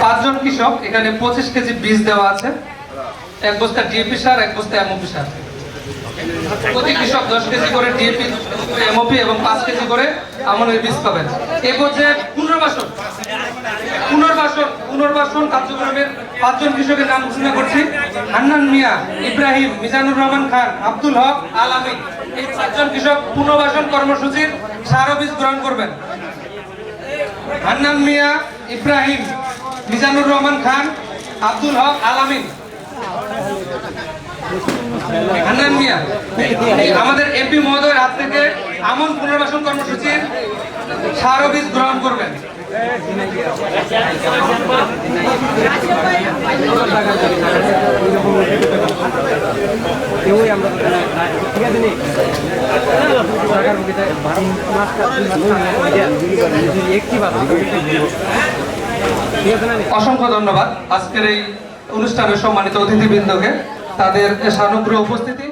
পাঁচজন কৃষক এখানে 25 কেজি বীজ দেওয়া আছে, এক বস্তা ডিএপি সার, এক বস্তা এমওপি সার। প্রতি কৃষক 10 কেজি করে ডিএপি, এমওপি এবং 5 কেজি করে আমনের বীজ পাবেন। এই পর্যায়ে পুনর্বাসন কার্যক্রমের 5 জন কৃষকের নাম ঘোষণা করছি। হান্নান মিয়া, ইব্রাহিম, মিজানুর রহমান খান, আব্দুল হক, আল আমিন। এই 5 জন কৃষক পুনর্বাসন কর্মসূচির সার ও বীজ গ্রহণ করবেন। হান্নান মিয়া, ইব্রাহিম, মিজানুর রহমান খান, আব্দুল হক, আল আমিন। হান্নান মিয়া আমাদের এমপি মহোদয়ের হাত থেকে আমন পুনর্বাসন কর্মসূচির সার ও বীজ গ্রহণ করবেন। অসংখ্য ধন্যবাদ আজকের এই অনুষ্ঠানের সম্মানিত অতিথিবৃন্দকে, তাদের সানুগ্রহ উপস্থিতি।